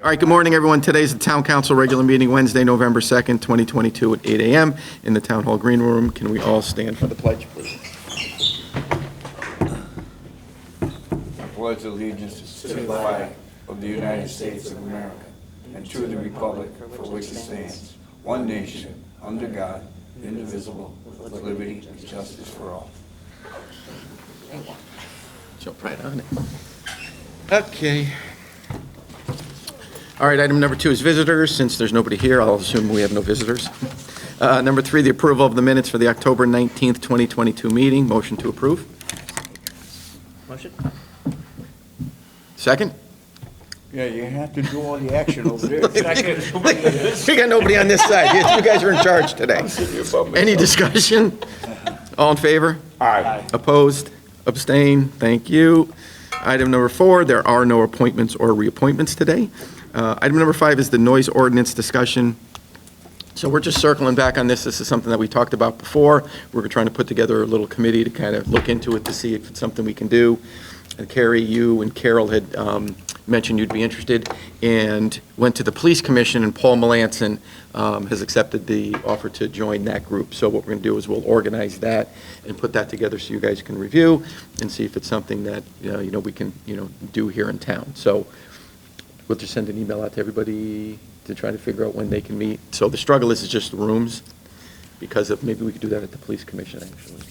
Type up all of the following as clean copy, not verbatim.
All right, good morning, everyone. Today's the Town Council regular meeting, Wednesday, November 2nd, 2022 at 8 a.m. in the Town Hall Green Room. Can we all stand for the pledge, please? I pledge allegiance to the flag of the United States of America and to the republic for which it stands, one nation, under God, indivisible, with liberty and justice for all. Jump right on it. Okay. All right, item number 2 is visitors. Since there's nobody here, I'll assume we have no visitors. Number 3, the approval of the minutes for the October 19th, 2022 meeting. Motion to approve. Motion? Second? Yeah, you have to do all the action over there. We got nobody on this side. You guys are in charge today. Any discussion? All in favor? Aye. Opposed? Abstain? Thank you. Item number 4, there are no appointments or reappointments today. Item number 5 is the noise ordinance discussion. So we're just circling back on this. This is something that we talked about before. We were trying to put together a little committee to kind of look into it to see if it's something we can do. And Carrie, you and Carol had mentioned you'd be interested, and went to the police commission, and Paul Melanson has accepted the offer to join that group. So what we're going to do is we'll organize that and put that together so you guys can review and see if it's something that we can do here in town. So we'll just send an email out to everybody to try to figure out when they can meet. So the struggle is just rooms, because of maybe we could do that at the police commission, actually.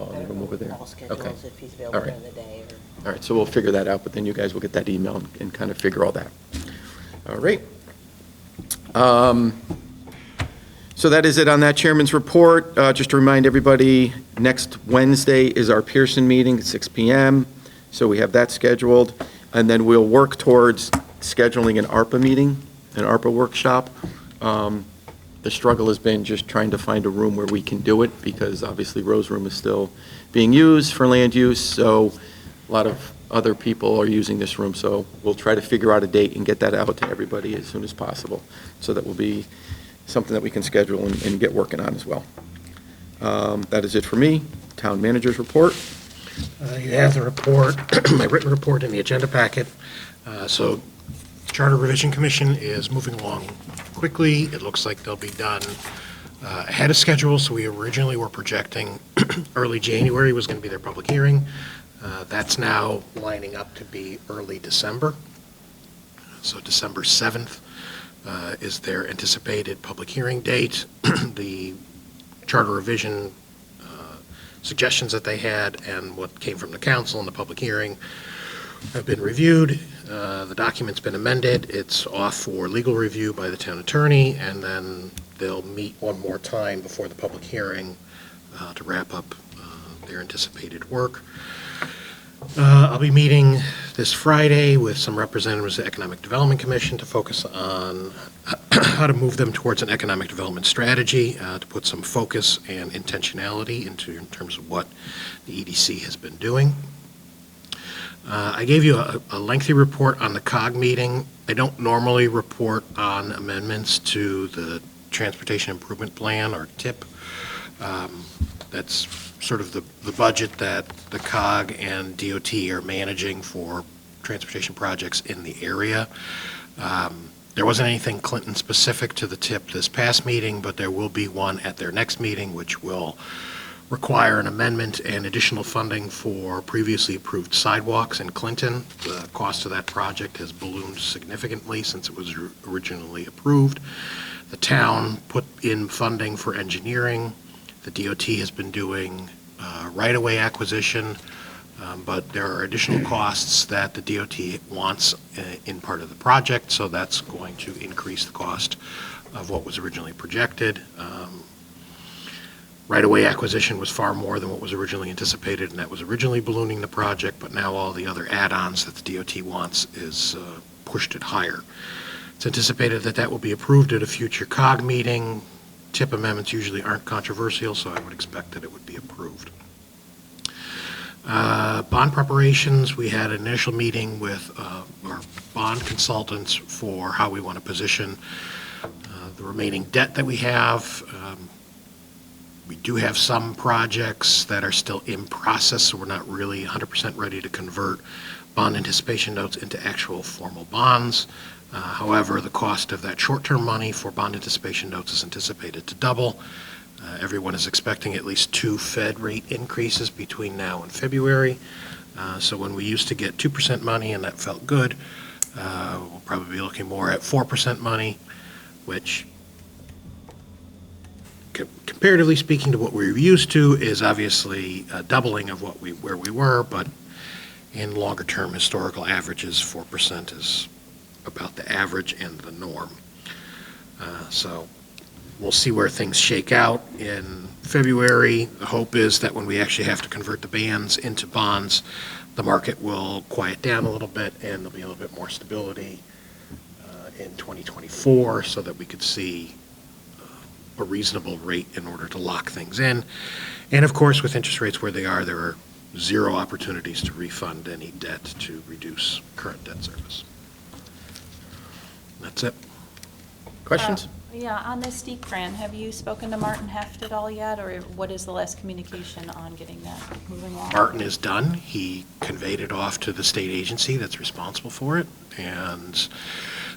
Oh, the room over there. All schedules, Okay. if he's available All right. during the day. All right, so we'll figure that out, but then you guys will get that email and kind of figure all that. All right. So that is it on that chairman's report. Just to remind everybody, next Wednesday is our Pearson meeting at 6 p.m., so we have that scheduled. And then we'll work towards scheduling an ARPA meeting, an ARPA workshop. The struggle has been just trying to find a room where we can do it, because obviously Rose Room is still being used for land use, so a lot of other people are using this room. So we'll try to figure out a date and get that out to everybody as soon as possible. So that will be something that we can schedule and get working on as well. That is it for me. Town manager's report. You have the report, my written report in the agenda packet. So Charter Revision Commission is moving along quickly. It looks like they'll be done ahead of schedule. So we originally were projecting early January was going to be their public hearing. That's now lining up to be early December. So December 7th is their anticipated public hearing date. The Charter Revision suggestions that they had and what came from the council in the public hearing have been reviewed. The document's been amended. It's off for legal review by the town attorney, and then they'll meet one more time before the public hearing to wrap up their anticipated work. I'll be meeting this Friday with some representatives of the Economic Development Commission to focus on how to move them towards an economic development strategy, to put some focus and intentionality in terms of what the EDC has been doing. I gave you a lengthy report on the COG meeting. I don't normally report on amendments to the Transportation Improvement Plan, or TIP. That's sort of the budget that the COG and DOT are managing for transportation projects in the area. There wasn't anything Clinton specific to the TIP this past meeting, but there will be one at their next meeting, which will require an amendment and additional funding for previously approved sidewalks in Clinton. The cost of that project has ballooned significantly since it was originally approved. The town put in funding for engineering. The DOT has been doing right-of-way acquisition, but there are additional costs that the DOT wants in part of the project, so that's going to increase the cost of what was originally projected. Right-of-way acquisition was far more than what was originally anticipated, and that was originally ballooning the project, but now all the other add-ons that the DOT wants is pushed it higher. It's anticipated that that will be approved at a future COG meeting. TIP amendments usually aren't controversial, so I would expect that it would be approved. Bond preparations, we had an initial meeting with our bond consultants for how we want to position the remaining debt that we have. We do have some projects that are still in process, so we're not really 100% ready to convert, bond anticipation notes into actual formal bonds. However, the cost of that short-term money for bond anticipation notes is anticipated to double. Everyone is expecting at least 2 Fed rate increases between now and February. So when we used to get 2% money and that felt good, we'll probably be looking more at 4% money, which comparatively speaking to what we're used to is obviously a doubling of where we were, but in longer-term historical averages, 4% is about the average and the norm. So we'll see where things shake out in February. The hope is that when we actually have to convert the bands into bonds, the market will quiet down a little bit and there'll be a little bit more stability in 2024 so that we could see a reasonable rate in order to lock things in. And of course, with interest rates where they are, there are 0 opportunities to refund any debt to reduce current debt service. That's it. Questions? Yeah, on this steep grant, have you spoken to Martin Heft at all yet, or what is the last communication on getting that moving along? Martin is done. He conveyed it off to the state agency that's responsible for it, and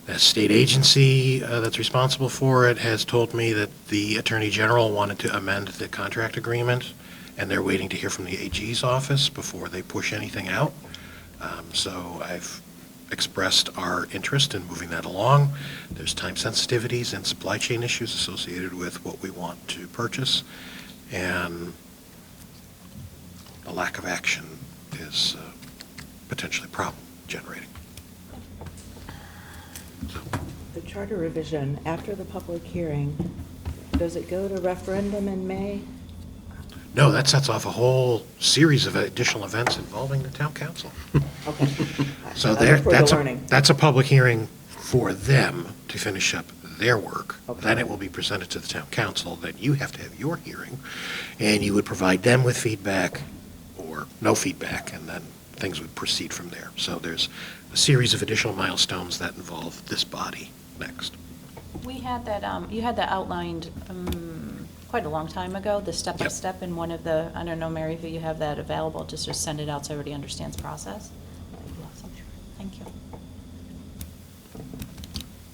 that state agency that's responsible for it has told me that the Attorney General wanted to amend the contract agreement, and they're waiting to hear from the AG's office before they push anything out. So I've expressed our interest in moving that along. There's time sensitivities and supply chain issues associated with what we want to purchase, and the lack of action is potentially problem generating. So, The charter revision, after the public hearing, does it go to referendum in May? no, that sets off a whole series of additional events involving the town council. Okay. So I look forward to learning. that's a public hearing for them to finish up their work. Okay. Then it will be presented to the town council, then you have to have your hearing, and you would provide them with feedback or no feedback, and then things would proceed from there. So there's a series of additional milestones that involve this body next. We had that, you had that outlined quite a long time ago, the step-by-step in one of the, I don't know, Mary, if you have that available, just send it out so everybody understands the process. Awesome. Thank you.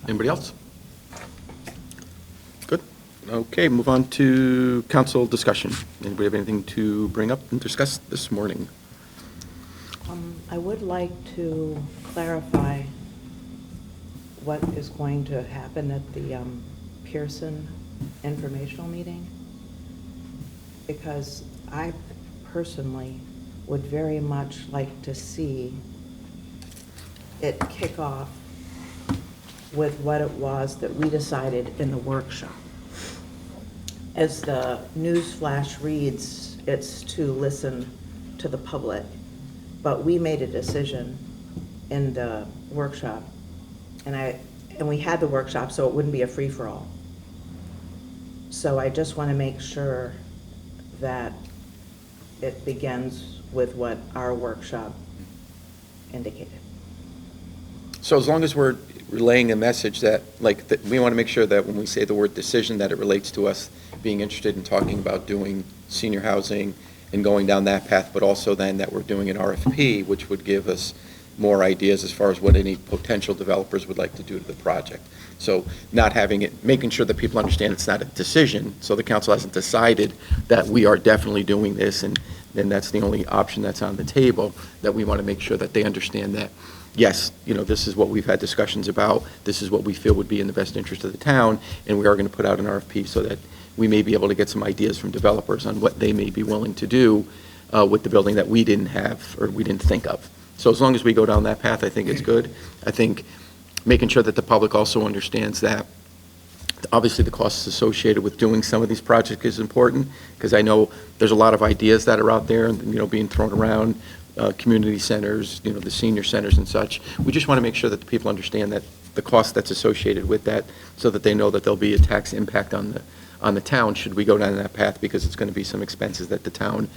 Anybody else? Good. Okay, move on to council discussion. Anybody have anything to bring up and discuss this morning? I would like to clarify what is going to happen at the Pearson informational meeting, because I personally would very much like to see it kick off with what it was that we decided in the workshop. As the news flash reads, it's to listen to the public, but we made a decision in the workshop, and we had the workshop so it wouldn't be a free-for-all. So I just want to make sure that it begins with what our workshop indicated. So as long as we're relaying a message that, like, that we want to make sure that when we say the word decision, that it relates to us being interested in talking about doing senior housing and going down that path, but also then that we're doing an RFP, which would give us more ideas as far as what any potential developers would like to do to the project. So not having it, making sure that people understand it's not a decision, so the council hasn't decided that we are definitely doing this, and then that's the only option that's on the table, that we want to make sure that they understand that, yes, you know, this is what we've had discussions about, this is what we feel would be in the best interest of the town, and we are going to put out an RFP so that we may be able to get some ideas from developers on what they may be willing to do with the building that we didn't have or we didn't think of. So as long as we go down that path, I think it's good. I think making sure that the public also understands that obviously the costs associated with doing some of these projects is important, because I know there's a lot of ideas that are out there and, you know, being thrown around, community centers, you know, the senior centers and such. We just want to make sure that the people understand that the cost that's associated with that, so that they know that there'll be a tax impact on the town should we go down that path, because it's going to be some expenses that the town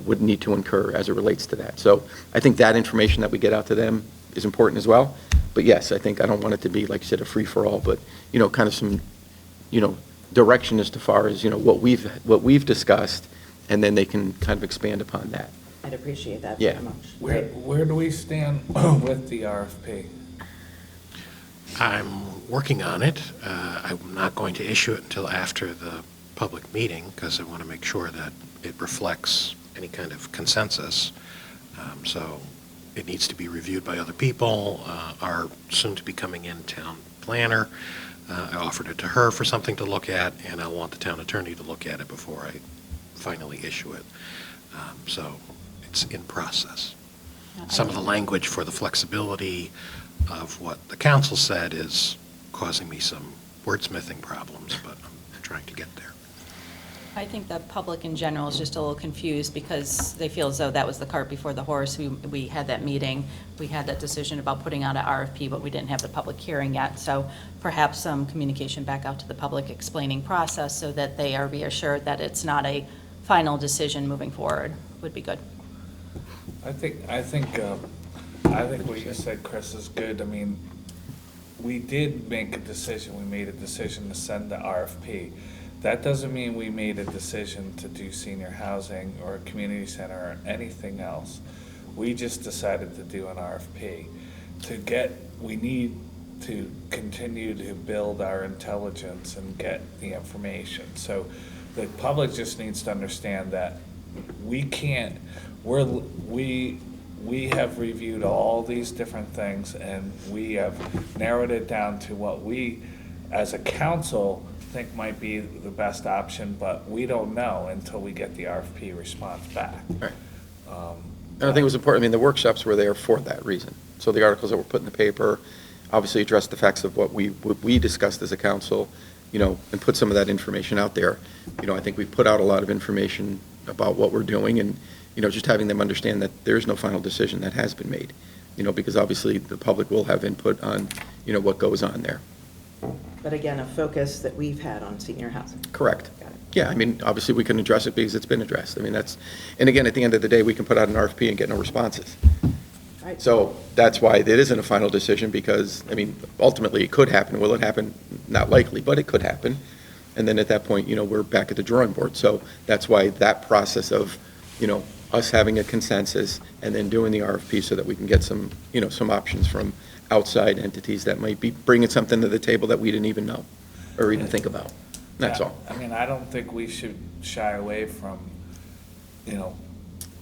would need to incur as it relates to that. So I think that information that we get out to them is important as well. But yes, I think I don't want it to be, like you said, a free-for-all, but, you know, kind of some, you know, direction as far as, you know, what we've discussed, and then they can kind of expand upon that. I'd appreciate that Yeah. very much. Where do we stand with the RFP? I'm working on it. I'm not going to issue it until after the public meeting because I want to make sure that it reflects any kind of consensus. So it needs to be reviewed by other people. Our soon-to-be coming in town planner, I offered it to her for something to look at, and I want the town attorney to look at it before I finally issue it. So it's in process. Some of the language for the flexibility of what the council said is causing me some wordsmithing problems, but I'm trying to get there. I think the public in general is just a little confused because they feel as though that was the cart before the horse. We had that meeting, we had that decision about putting out an RFP, but we didn't have the public hearing yet. So perhaps some communication back out to the public explaining process so that they are reassured that it's not a final decision moving forward would be good. I think what you said, Chris, is good. I mean, we did make a decision. We made a decision to send the RFP. That doesn't mean we made a decision to do senior housing or a community center or anything else. We just decided to do an RFP. We need to continue to build our intelligence and get the information. So the public just needs to understand that we have reviewed all these different things and we have narrowed it down to what we, as a council, think might be the best option, but we don't know until we get the RFP response back. Right. And I think it was important, I mean, the workshops were there for that reason. So the articles that were put in the paper obviously addressed the facts of what we discussed as a council, and put some of that information out there. I think we've put out a lot of information about what we're doing and, just having them understand that there is no final decision that has been made, because obviously the public will have input on, what goes on there. But again, a focus that we've had on senior housing. Correct. Got it. Yeah, I mean, obviously, we can address it because it's been addressed. I mean, and again, at the end of the day, we can put out an RFP and get no responses. Right. So that's why it isn't a final decision, because, I mean, ultimately, it could happen. Will it happen? Not likely, but it could happen. And then at that point, we're back at the drawing board. So that's why that process of, us having a consensus and then doing the RFP so that we can get some, some options from outside entities that might be bringing something to the table that we didn't even know or even think about. That's all. I mean, I don't think we should shy away from,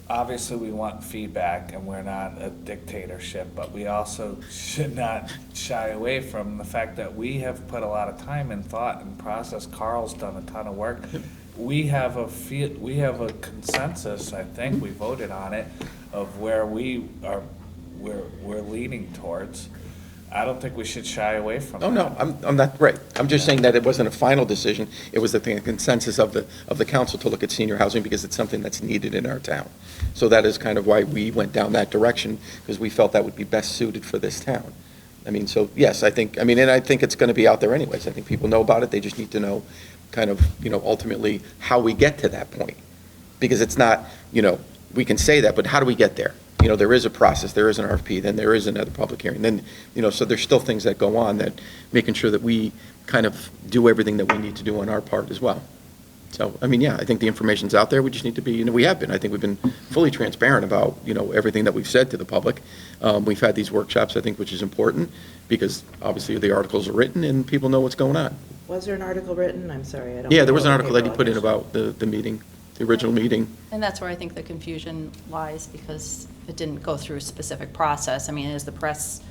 obviously we want feedback and we're not a dictatorship, but we also should not shy away from the fact that we have put a lot of time and thought and process. Carl's done a ton of work. We have a consensus, I think, we voted on it, of where we're leaning towards. I don't think we should shy away from that. Oh, no, I'm not, right. I'm just saying that it wasn't a final decision. It was the consensus of the council to look at senior housing because it's something that's needed in our town. So that is kind of why we went down that direction, because we felt that would be best suited for this town. I mean, so, yes, and I think it's going to be out there anyways. I think people know about it. They just need to know kind of, ultimately how we get to that point. Because it's not, we can say that, but how do we get there? There is a process, there is an RFP, then there is another public hearing, then, so there's still things that go on that, making sure that we kind of do everything that we need to do on our part as well. So, I mean, yeah, I think the information's out there, we just need to be, we have been, I think we've been fully transparent about, everything that we've said to the public. We've had these workshops, I think, which is important, because obviously the articles are written and people know what's going on. Was there an article written? I'm sorry, I don't. Yeah, there was an know. article that he Okay, put in well, about the meeting, the original meeting. And that's where I think the confusion lies, because it didn't go through a specific process. I mean, it is the press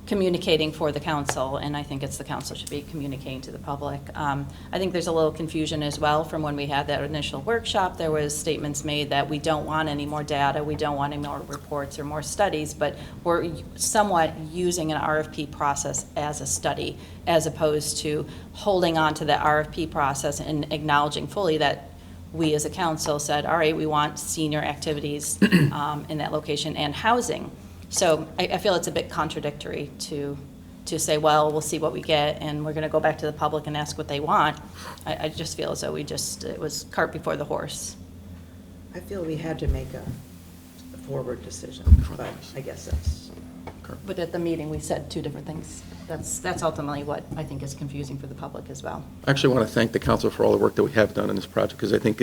communicating for the council, and I think it's the council should be communicating to the public. I think there's a little confusion as well from when we had that initial workshop. There was statements made that we don't want any more data, we don't want any more reports or more studies, but we're somewhat using an RFP process as a study, as opposed to holding on to the RFP process and acknowledging fully that we as a council said, all right, we want senior activities in that location and housing. So I feel it's a bit contradictory to say, well, we'll see what we get, and we're going to go back to the public and ask what they want. I just feel as though it was cart before the horse. I feel we had to make a forward decision, but I guess that's But at the meeting, we said two different things. That's ultimately what I think is confusing for the public as well. I actually want to thank the council for all the work that we have done on this project, because I think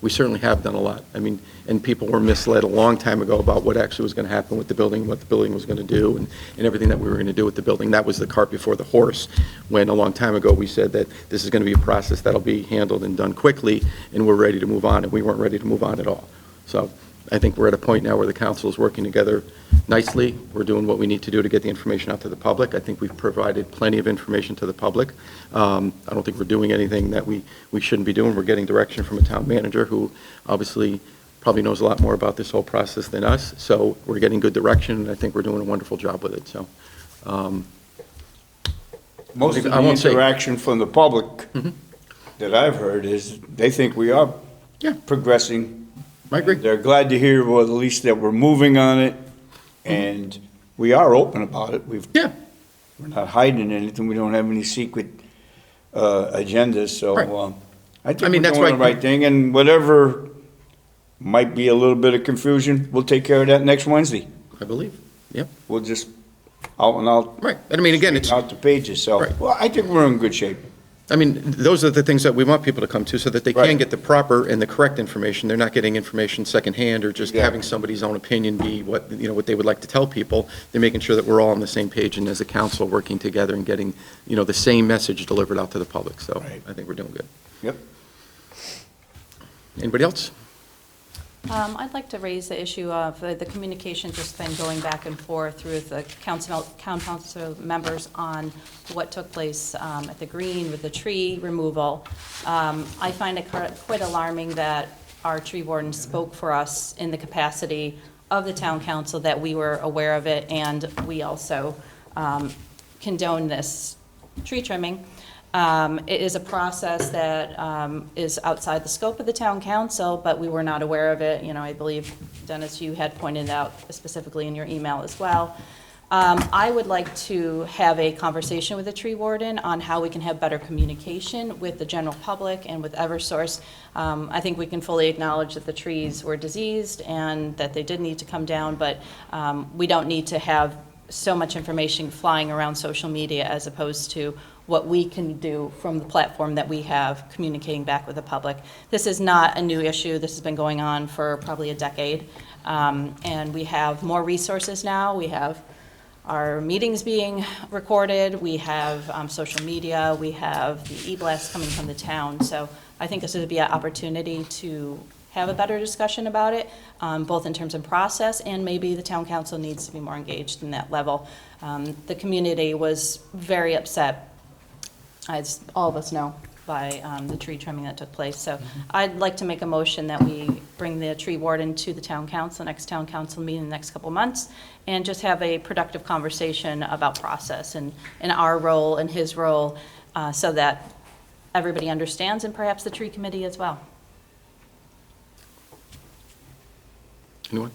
we certainly have done a lot. I mean, and people were misled a long time ago about what actually was going to happen with the building, what the building was going to do, and everything that we were going to do with the building. That was the cart before the horse, when a long time ago we said that this is going to be a process that'll be handled and done quickly, and we're ready to move on, and we weren't ready to move on at all. So I think we're at a point now where the council is working together nicely. We're doing what we need to do to get the information out to the public. I think we've provided plenty of information to the public. I don't think we're doing anything that we shouldn't be doing. We're getting direction from a town manager who obviously probably knows a lot more about this whole process than us. So we're getting good direction, and I think we're doing a wonderful job with it. So Most of the I won't say- interaction from the public that I've heard is they think we are Yeah. progressing. I agree. They're glad to hear, well, at least that we're moving on it, and we are open about it. Yeah. We're not hiding anything. We don't have any secret agendas, so Right. I think I mean, we're that's doing the why- right thing, and whatever might be a little bit of confusion, we'll take care of that next Wednesday. I believe. Yep. We'll just out and out, Right. And I mean, again, it's, out the pages, so, Right. well, I think we're in good shape. I mean, those are the things that we want people to come to so that they can Right. get the proper and the correct information. They're not getting information secondhand or just Exactly. having somebody's own opinion be what they would like to tell people. They're making sure that we're all on the same page and as a council working together and getting, the same message delivered out to the public. So Right. I think we're doing good. Yep. Anybody else? I'd like to raise the issue of the communication just been going back and forth through the council members on what took place at the green with the tree removal. I find it quite alarming that our tree warden spoke for us in the capacity of the town council, that we were aware of it, and we also condone this tree trimming. It is a process that is outside the scope of the town council, but we were not aware of it. I believe, Dennis, you had pointed out specifically in your email as well. I would like to have a conversation with the tree warden on how we can have better communication with the general public and with Eversource. I think we can fully acknowledge that the trees were diseased and that they did need to come down, but we don't need to have so much information flying around social media as opposed to what we can do from the platform that we have communicating back with the public. This is not a new issue. This has been going on for probably a decade. And we have more resources now. We have our meetings being recorded. We have social media. We have the e-blast coming from the town. So I think this would be an opportunity to have a better discussion about it, both in terms of process, and maybe the town council needs to be more engaged in that level. The community was very upset, as all of us know, by the tree trimming that took place. So I'd like to make a motion that we bring the tree warden to the town council, next town council meeting in the next couple months, and just have a productive conversation about process and our role and his role, so that everybody understands, and perhaps the tree committee as well. Anyone?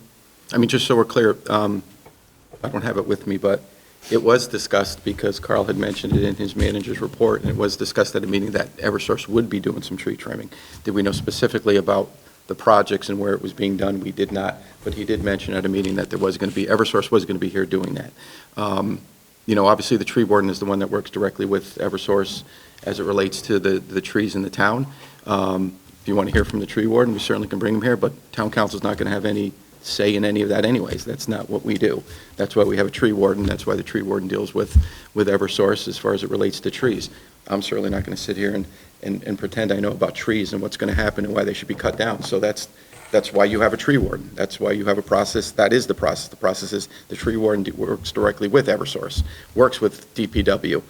I mean, just so we're clear, I don't have it with me, but it was discussed because Carl had mentioned it in his manager's report, and it was discussed at a meeting that Eversource would be doing some tree trimming. Did we know specifically about the projects and where it was being done? We did not, but he did mention at a meeting that there was going to be, Eversource was going to be here doing that. Obviously, the tree warden is the one that works directly with Eversource as it relates to the trees in the town. If you want to hear from the tree warden, we certainly can bring him here, but town council's not going to have any say in any of that anyways. That's not what we do. That's why we have a tree warden. That's why the tree warden deals with Eversource as far as it relates to trees. I'm certainly not going to sit here and pretend I know about trees and what's going to happen and why they should be cut down. So that's why you have a tree warden. That's why you have a process. That is the process. The process is the tree warden works directly with Eversource, works with DPW.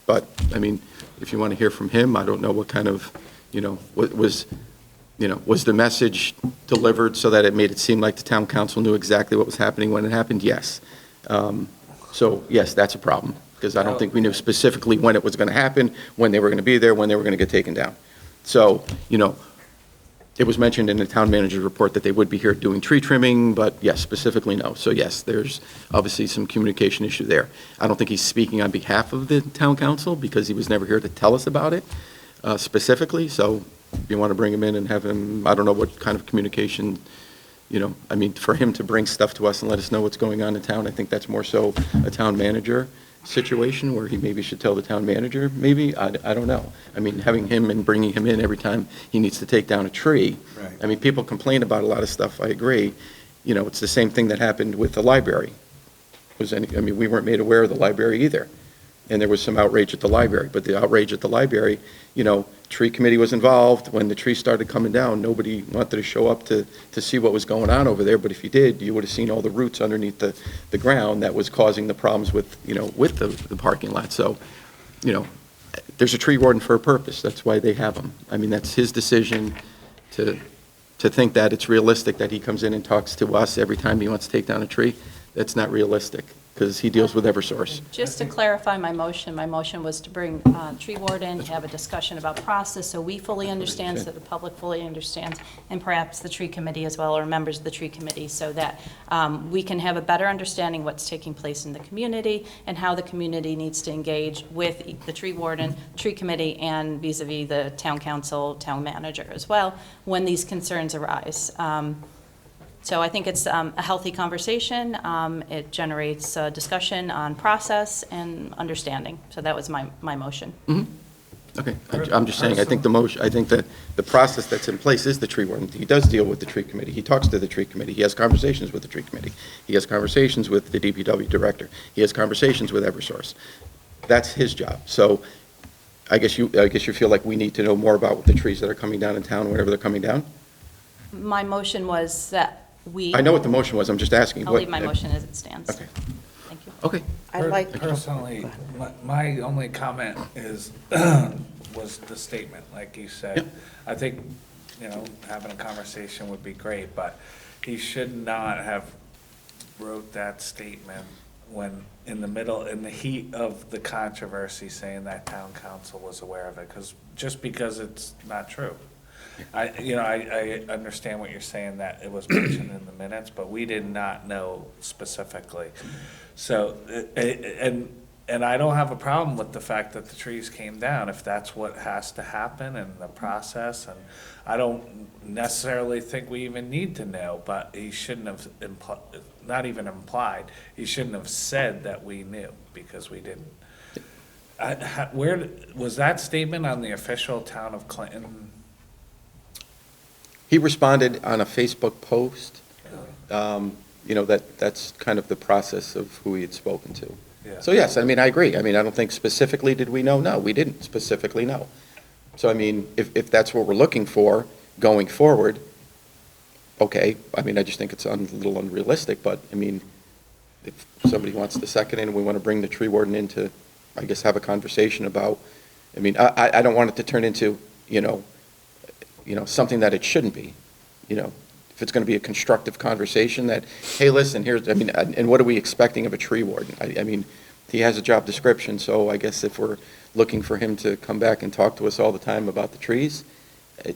But, I mean, if you want to hear from him, I don't know what kind of, was the message delivered so that it made it seem like the town council knew exactly what was happening when it happened? Yes. So, yes, that's a problem, because I don't think we knew specifically when it was going to happen, when they were going to be there, when they were going to get taken down. So, it was mentioned in the town manager's report that they would be here doing tree trimming, but yes, specifically no. So yes, there's obviously some communication issue there. I don't think he's speaking on behalf of the town council because he was never here to tell us about it specifically. So if you want to bring him in and have him, I don't know what kind of communication You know, I mean, for him to bring stuff to us and let us know what's going on in town, I think that's more so a town manager situation where he maybe should tell the town manager, maybe, I don't know. I mean, having him and bringing him in every time he needs to take down a tree. Right. I mean, people complain about a lot of stuff, I agree. You know, it's the same thing that happened with the library. I mean, we weren't made aware of the library either. And there was some outrage at the library, but the outrage at the library, you know, tree committee was involved. When the tree started coming down, nobody wanted to show up to see what was going on over there. But if you did, you would have seen all the roots underneath the ground that was causing the problems with, you know, with the parking lot. So, you know, there's a tree warden for a purpose. That's why they have him. I mean, that's his decision to think that it's realistic that he comes in and talks to us every time he wants to take down a tree. That's not realistic, because he deals with Eversource. Just to clarify my motion was to bring tree warden, have a discussion about process, so we fully understand, so the public fully understands, and perhaps the tree committee as well, or members of the tree committee, so that we can have a better understanding what's taking place in the community and how the community needs to engage with the tree warden, tree committee, and vis-à-vis the town council, town manager as well, when these concerns arise. So I think it's a healthy conversation. It generates discussion on process and understanding. So that was my motion. Okay, I'm just saying, I think that the process that's in place is the tree warden. He does deal with the tree committee. He talks to the tree committee. He has conversations with the tree committee. He has conversations with the DPW director. He has conversations with Eversource. That's his job. So I guess you feel like we need to know more about the trees that are coming down in town whenever they're coming down? My motion was that we. I know what the motion was, I'm just asking. I'll leave my motion as it stands. Okay, Thank you. okay. I'd like. Personally, my only comment is, was the statement, like you said. Yep. I think, you know, having a conversation would be great, but he should not have wrote that statement when in the heat of the controversy, saying that town council was aware of it, just because it's not true. I understand what you're saying, that it was mentioned in the minutes, but we did not know specifically. So, and I don't have a problem with the fact that the trees came down, if that's what has to happen in the process. And I don't necessarily think we even need to know, but he shouldn't have not even implied, he shouldn't have said that we knew, because we didn't. Where, was that statement on the official Town of Clinton? He responded on a Facebook post. You know, that's kind of the process of who he had spoken to. Yeah. So yes, I mean, I agree. I mean, I don't think specifically did we know. No, we didn't specifically know. So I mean, if that's what we're looking for going forward, okay. I mean, I just think it's a little unrealistic, but I mean, if somebody wants to second it and we want to bring the tree warden in to, I guess, have a conversation about, I mean, I don't want it to turn into, you know, something that it shouldn't be. You know, if it's going to be a constructive conversation that, hey, listen, here's, I mean, and what are we expecting of a tree warden? I mean, he has a job description, so I guess if we're looking for him to come back and talk to us all the time about the trees,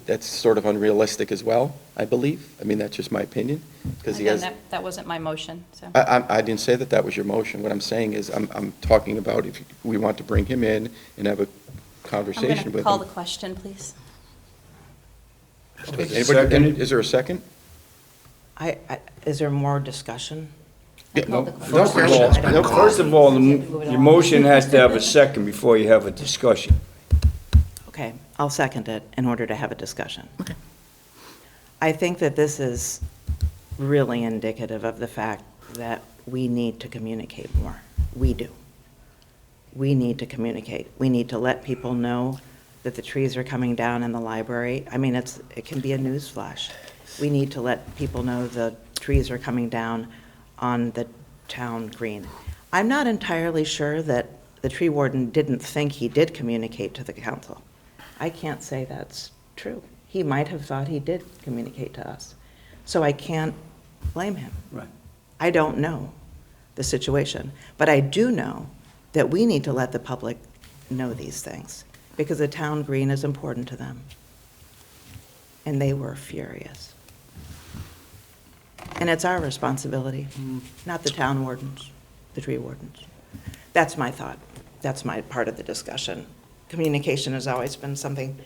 that's sort of unrealistic as well, I believe. I mean, that's just my opinion, because he has. Again, that wasn't my motion, so. I didn't say that was your motion. What I'm saying is, I'm talking about if we want to bring him in and have a conversation with him. I'm going to call the question, please. Anybody, is there a second? Is there more discussion? Yeah, call no. the question. First of all, your motion has to have a second before you have a discussion. Okay, I'll second it in order to have a discussion. Okay. I think that this is really indicative of the fact that we need to communicate more. We do. We need to communicate. We need to let people know that the trees are coming down in the library. I mean, it can be a news flash. We need to let people know the trees are coming down on the town green. I'm not entirely sure that the tree warden didn't think he did communicate to the council. I can't say that's true. He might have thought he did communicate to us. So I can't blame him. Right. I don't know the situation, but I do know that we need to let the public know these things, because the town green is important to them. And they were furious. And it's our responsibility, not the town wardens, the tree wardens. That's my thought. That's my part of the discussion. Communication has always been something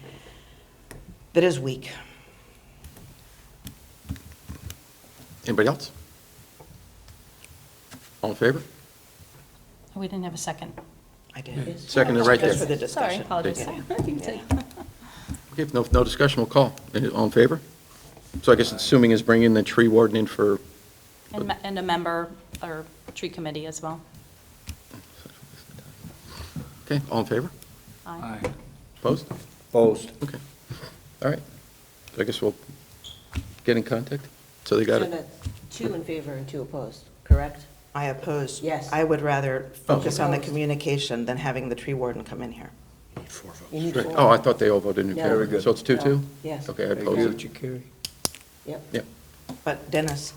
that is weak. Anybody else? All in favor? Oh, we didn't have a second. I did. Seconded right Just for there. the Sorry, discussion. apologies. Okay, if no discussion, we'll call. All in favor? So I guess assuming is bringing the tree warden in for, And a member or tree committee as well. okay, all in favor? Aye. Aye. Opposed? Opposed. Okay, all right. So I guess we'll get in contact, so they got So it. that's 2 in favor and 2 opposed, correct? I oppose. Yes. I would rather focus on the Opposed. communication than having the tree warden come in here. Four votes. You need Right. 4. Oh, I thought they all voted in No. favor. Very good. So it's 2-2? Yes. Okay, I I agree oppose with it. you, Kerry. Yep. Yeah. But Dennis,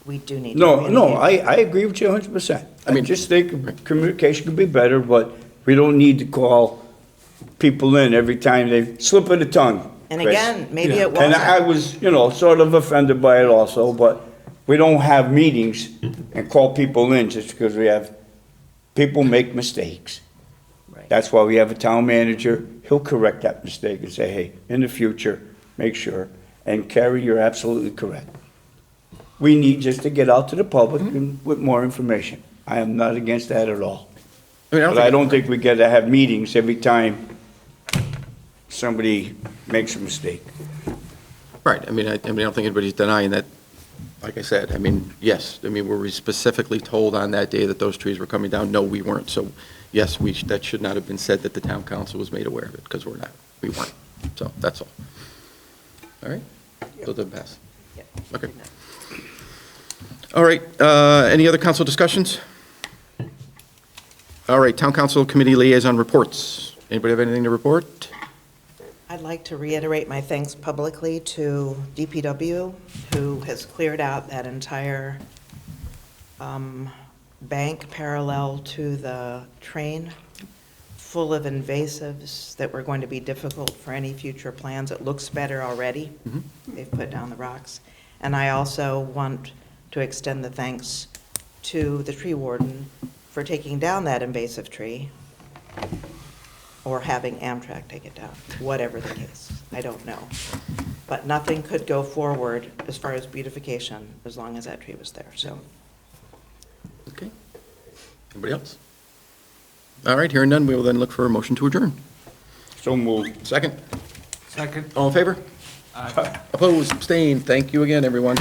we do need to No, communicate. I agree with you 100%. I I mean- just think communication could be better, but we don't need to call people in every time they slip of the tongue. And Chris. again, maybe it And I wasn't. was, sort of offended by it also, but we don't have meetings and call people in just because people make mistakes. Right. That's why we have a town manager. He'll correct that mistake and say, hey, in the future, make sure. And Carrie, you're absolutely correct. We need just to get out to the public and with more information. I am not against that at all. But I don't think we gotta have meetings every time somebody makes a mistake. Right, I mean, I don't think anybody's denying that, like I said, I mean, yes, I mean, were we specifically told on that day that those trees were coming down? No, we weren't, so, yes, that should not have been said that the town council was made aware of it, because we weren't, so, that's all. All right, so it doesn't pass. Yep. Okay. All right, any other council discussions? All right, town council committee liaison reports. Anybody have anything to report? I'd like to reiterate my thanks publicly to DPW, who has cleared out that entire bank parallel to the train, full of invasives that were going to be difficult for any future plans. It looks better already. They've put down the rocks. And I also want to extend the thanks to the tree warden for taking down that invasive tree, or having Amtrak take it down, whatever the case, I don't know. But nothing could go forward as far as beautification as long as that tree was there, so. Okay. Anybody else? All right, hearing none, we will then look for a motion to adjourn. So moved. Second? Second? All in favor? Aye. Opposed, abstained, thank you again, everyone.